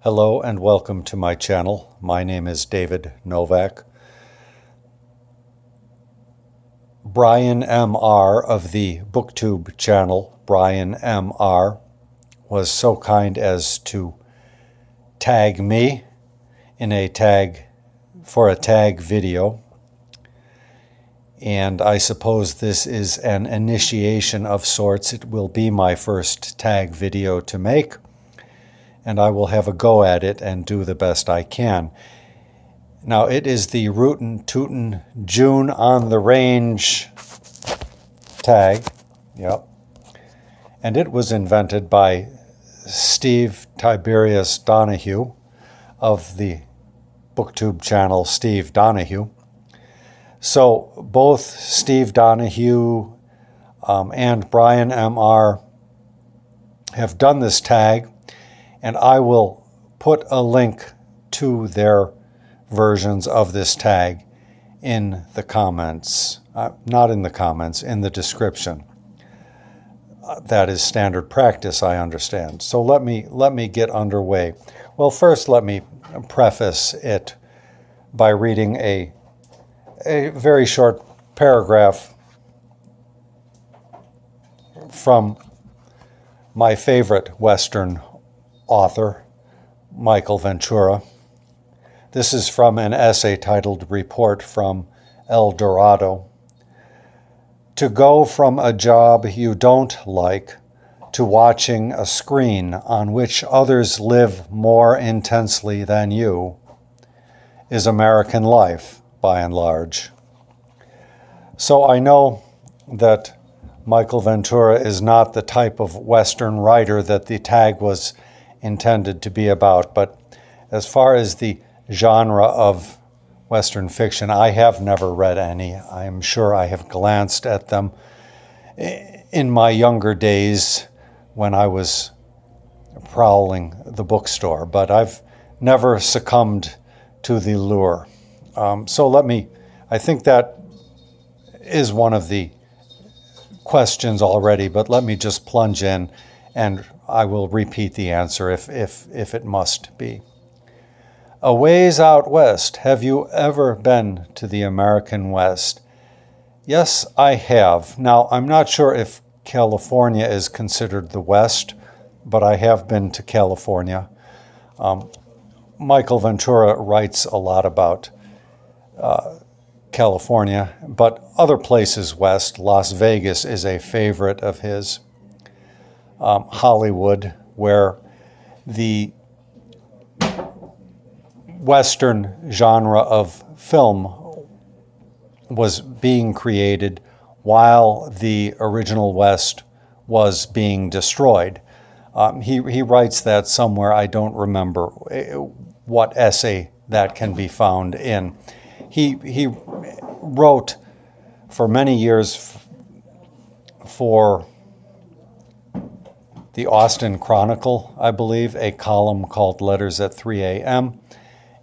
Hello and welcome to my channel. My name is David Novak. Brian M.R. of the BookTube channel, Brian M.R., was so kind as to tag me in a tag video. And I suppose this is an initiation of sorts. It will be my first tag video to make, and I will have a go at it and do the best I can. Now, it is the Rootin, Tootin, June on the Range tag. Yep. And it was invented by Steve Tiberius Donahue of the BookTube channel Steve Donahue. So both Steve Donahue and Brian M.R. have done this tag, and I will put a link to their versions of this tag in the comments. Not in the comments, in the description. That is standard practice, I understand. So let me get underway. Well, first let me preface it by reading a very short paragraph from my favorite Western author, Michael Ventura. This is from an essay titled Report from El Dorado. To go from a job you don't like to watching a screen on which others live more intensely than you is American life, by and large. So I know that Michael Ventura is not the type of Western writer that the tag was intended to be about, but as far as the genre of Western fiction, I have never read any. I am sure I have glanced at them in my younger days when I was prowling the bookstore, but I've never succumbed to the lure. I think that is one of the questions already, but let me just plunge in and I will repeat the answer if it must be. A ways out west, have you ever been to the American West? Yes, I have. Now, I'm not sure if California is considered the West, but I have been to California. Michael Ventura writes a lot about California, but other places west. Las Vegas is a favorite of his. Hollywood, where the Western genre of film was being created while the original West was being destroyed. He writes that somewhere. I don't remember what essay that can be found in. He wrote for many years for the Austin Chronicle, I believe, a column called Letters at 3 a.m.,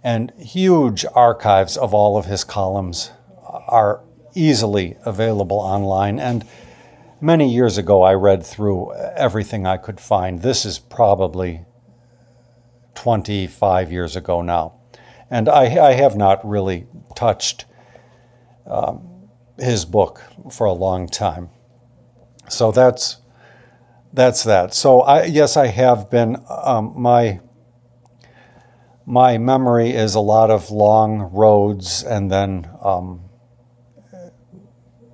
and huge archives of all of his columns are easily available online. And many years ago, I read through everything I could find. This is probably 25 years ago now. And I have not really touched his book for a long time. So that's that. So yes, I have been. My memory is a lot of long roads and then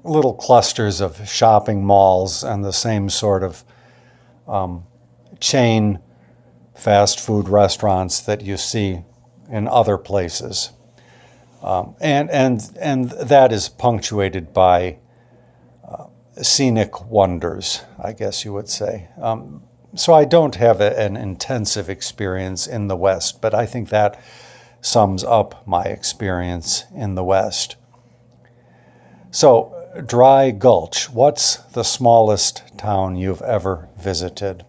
little clusters of shopping malls and the same sort of chain fast food restaurants that you see in other places. And that is punctuated by scenic wonders, I guess you would say. So I don't have an intensive experience in the West, but I think that sums up my experience in the West. So, Dry Gulch, what's the smallest town you've ever visited?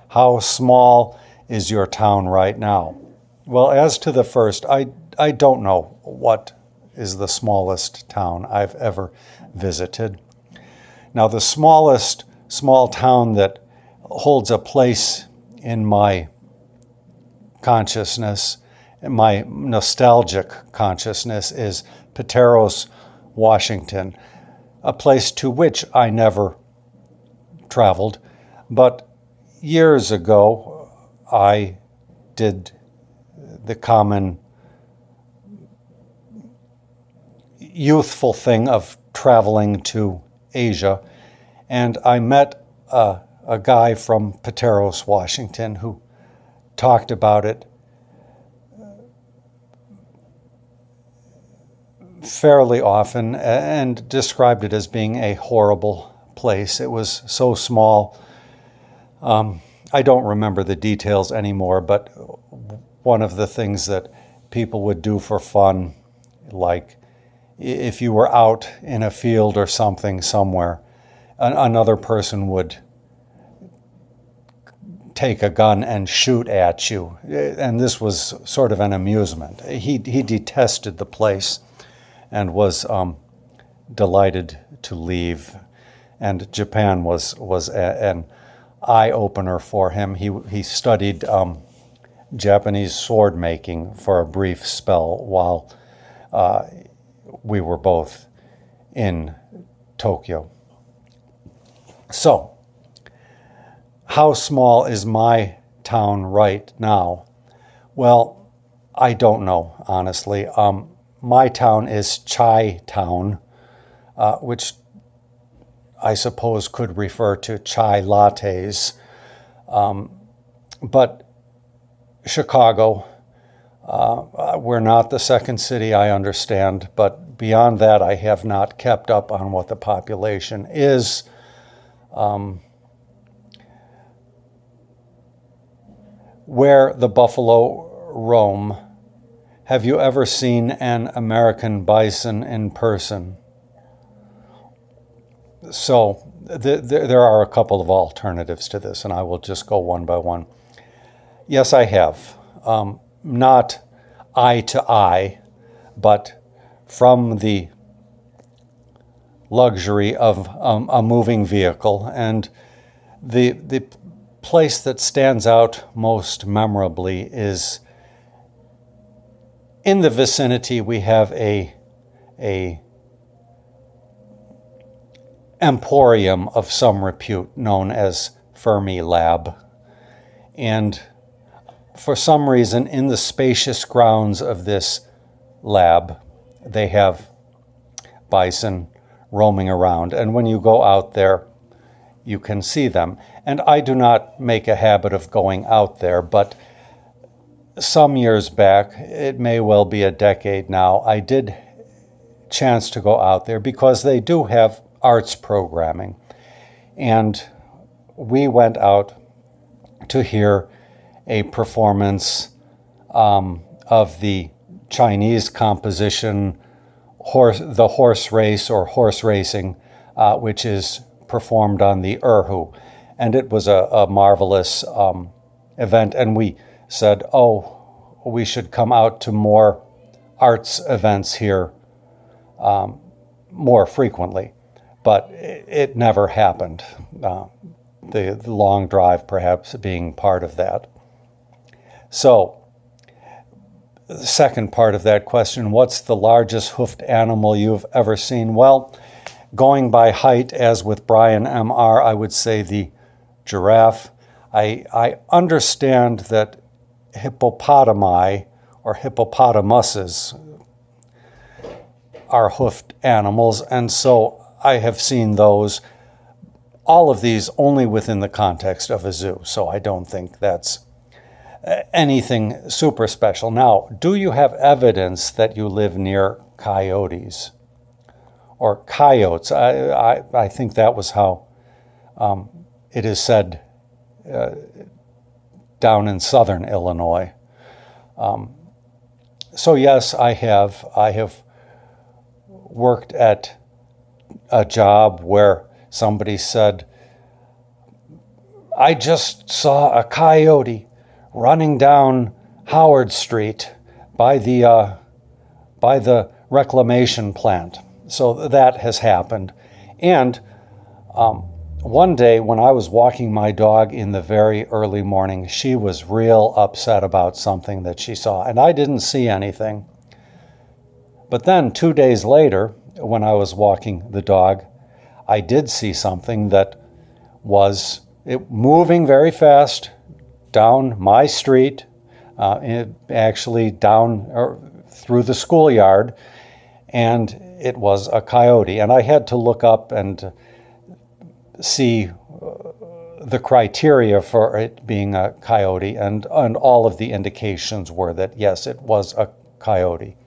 How small is your town right now? Well, as to the first, I don't know what is the smallest town I've ever visited. Now, the smallest small town that holds a place in my consciousness, my nostalgic consciousness, is Pateros, Washington, a place to which I never traveled, but years ago I did the common youthful thing of traveling to Asia, and I met a guy from Pateros, Washington, who talked about it fairly often and described it as being a horrible place. It was so small. I don't remember the details anymore, but one of the things that people would do for fun, like if you were out in a field or something somewhere, another person would take a gun and shoot at you. And this was sort of an amusement. He detested the place and was delighted to leave. And Japan was an eye-opener for him. He studied Japanese sword making for a brief spell while we were both in Tokyo. So, how small is my town right now? Well, I don't know, honestly. My town is Chai Town, which I suppose could refer to chai lattes. But Chicago, we're not the second city, I understand, but beyond that, I have not kept up on what the population is. Where the buffalo roam, have you ever seen an American bison in person? So there are a couple of alternatives to this, and I will just go one by one. Yes, I have. Not eye to eye, but from the luxury of a moving vehicle. And the place that stands out most memorably is in the vicinity. We have a emporium of some repute known as Fermi Lab. And for some reason, in the spacious grounds of this lab, they have bison roaming around. And when you go out there, you can see them. And I do not make a habit of going out there, but some years back, it may well be a decade now, I did chance to go out there because they do have arts programming. And we went out to hear a performance of the Chinese composition, the horse race or horse racing, which is performed on the erhu. And it was a marvelous event. And we said, oh, we should come out to more arts events here more frequently. But it never happened. The long drive perhaps being part of that. So, the second part of that question, what's the largest hoofed animal you've ever seen? Well, going by height, as with Brian M.R., I would say the giraffe. I understand that hippopotami or hippopotamuses are hoofed animals, and so I have seen those. All of these only within the context of a zoo, so I don't think that's anything super special. Now, do you have evidence that you live near coyotes or coyotes? I think that was how it is said down in southern Illinois. So yes, I have worked at a job where somebody said, I just saw a coyote running down Howard Street by the reclamation plant. So that has happened. And one day when I was walking my dog in the very early morning, she was real upset about something that she saw, and I didn't see anything. But then 2 days later, when I was walking the dog, I did see something that was moving very fast down my street, actually down through the schoolyard, and it was a coyote. And I had to look up and see the criteria for it being a coyote, and all of the indications were that, yes, it was a coyote.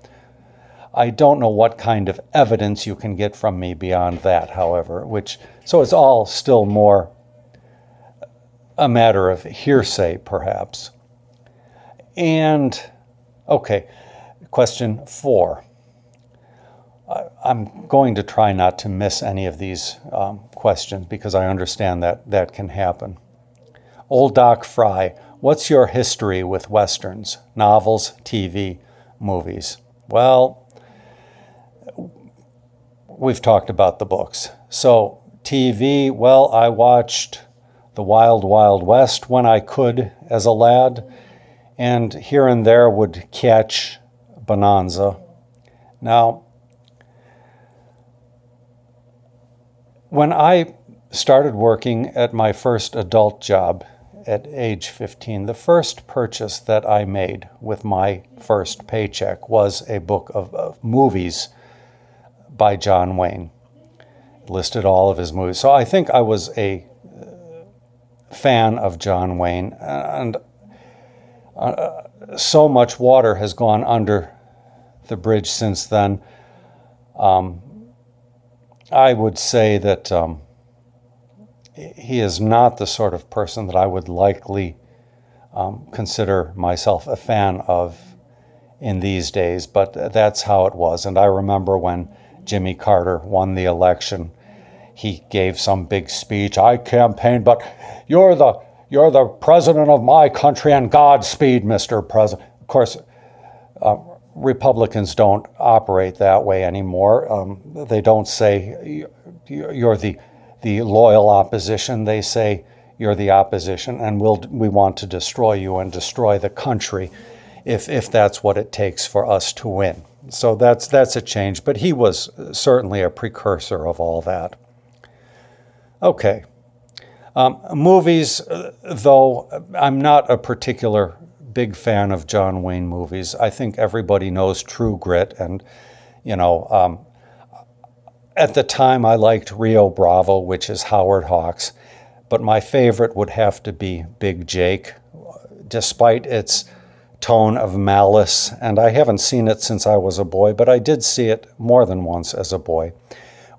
I don't know what kind of evidence you can get from me beyond that, however, so it's all still more a matter of hearsay, perhaps. And, okay, question 4. I'm going to try not to miss any of these questions because I understand that that can happen. Old Doc Frye, what's your history with Westerns, novels, TV, movies? Well, we've talked about the books. So TV, well, I watched The Wild Wild West when I could as a lad, and here and there would catch Bonanza. Now, when I started working at my first adult job at age 15, the first purchase that I made with my first paycheck was a book of movies by John Wayne. It listed all of his movies. So I think I was a fan of John Wayne, and so much water has gone under the bridge since then. I would say that he is not the sort of person that I would likely consider myself a fan of in these days, but that's how it was. And I remember when Jimmy Carter won the election, he gave some big speech. I campaigned, but you're the president of my country, and Godspeed, Mr. President. Of course, Republicans don't operate that way anymore. They don't say you're the loyal opposition. They say you're the opposition, and we want to destroy you and destroy the country if that's what it takes for us to win. So that's a change, but he was certainly a precursor of all that. Okay. Movies, though I'm not a particular big fan of John Wayne movies. I think everybody knows True Grit, and, at the time I liked Rio Bravo, which is Howard Hawks, but my favorite would have to be Big Jake, despite its tone of malice, and I haven't seen it since I was a boy, but I did see it more than once as a boy,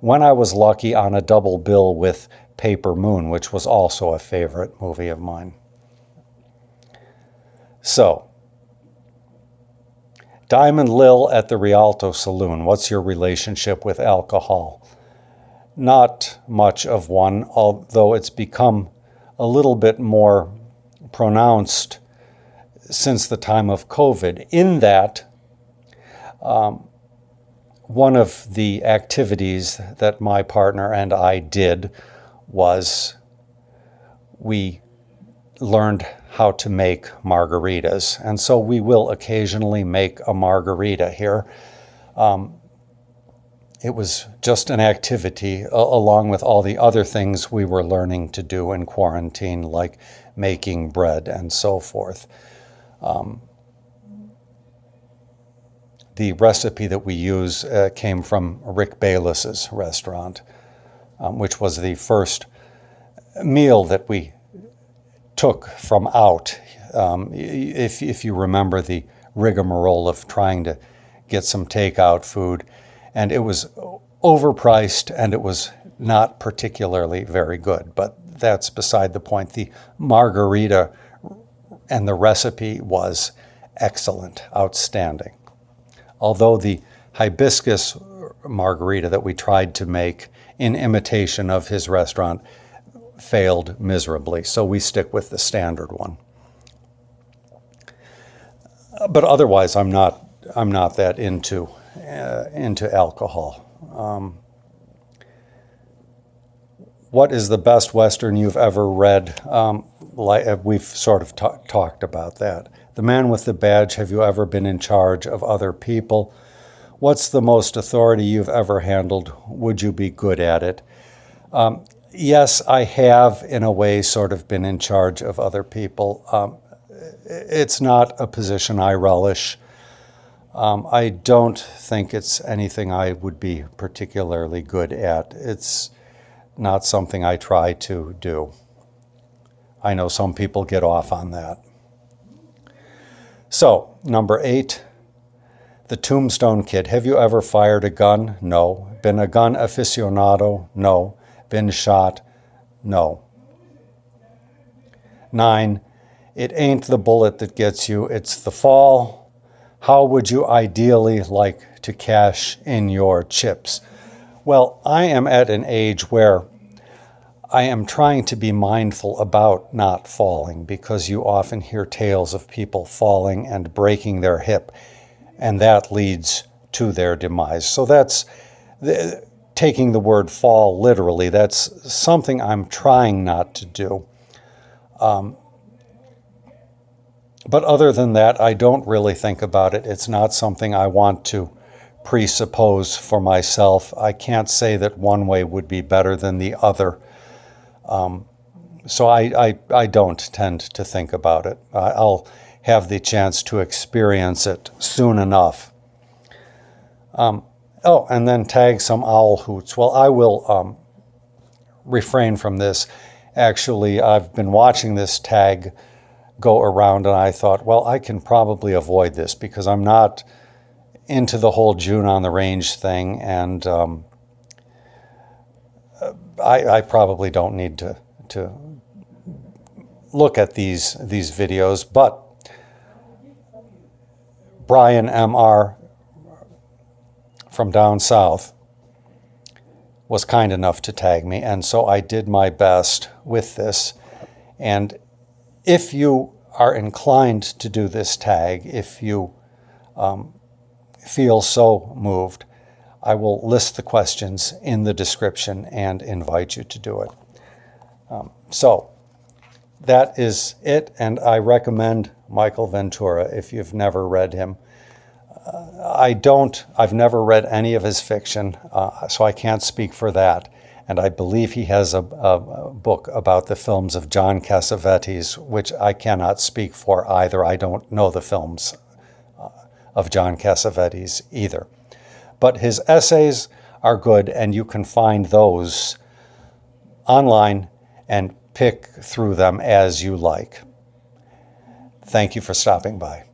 when I was lucky on a double bill with Paper Moon, which was also a favorite movie of mine. So, Diamond Lil at the Rialto saloon, what's your relationship with alcohol? Not much of one, although it's become a little bit more pronounced since the time of COVID, in that one of the activities that my partner and I did was we learned how to make margaritas. And so we will occasionally make a margarita here. It was just an activity along with all the other things we were learning to do in quarantine, like making bread and so forth. The recipe that we use came from Rick Bayless's restaurant, which was the first meal that we took from out. If you remember the rigmarole of trying to get some takeout food, and it was overpriced and it was not particularly very good, but that's beside the point. The margarita and the recipe was excellent, outstanding. Although the hibiscus margarita that we tried to make in imitation of his restaurant failed miserably, so we stick with the standard one. But otherwise, I'm not that into What is the best Western you've ever read? We've sort of talked about that. The Man with the Badge, have you ever been in charge of other people? What's the most authority you've ever handled? Would you be good at it? Yes, I have, in a way, sort of been in charge of other people. It's not a position I relish. I don't think it's anything I would be particularly good at. It's not something I try to do. I know some people get off on that. So, number 8, the Tombstone Kid. Have you ever fired a gun? No. Been a gun aficionado? No. Been shot? No. 9, it ain't the bullet that gets you, it's the fall. How would you ideally like to cash in your chips? Well, I am at an age where I am trying to be mindful about not falling, because you often hear tales of people falling and breaking their hip, and that leads to their demise. So that's taking the word fall literally. That's something I'm trying not to do. But other than that, I don't really think about it. It's not something I want to presuppose for myself. I can't say that one way would be better than the other. So I don't tend to think about it. I'll have the chance to experience it soon enough. And then tag some owl hoots. Well, I will refrain from this. Actually, I've been watching this tag go around, and I thought, well, I can probably avoid this because I'm not into the whole June on the range thing, and I probably don't need to look at these videos. But Brian M.R. from down south was kind enough to tag me, and so I did my best with this. And if you are inclined to do this tag, if you feel so moved, I will list the questions in the description and invite you to do it. So that is it, and I recommend Michael Ventura if you've never read him. I've never read any of his fiction, so I can't speak for that. And I believe he has a book about the films of John Cassavetes, which I cannot speak for either. I don't know the films of John Cassavetes either. But his essays are good, and you can find those online and pick through them as you like. Thank you for stopping by.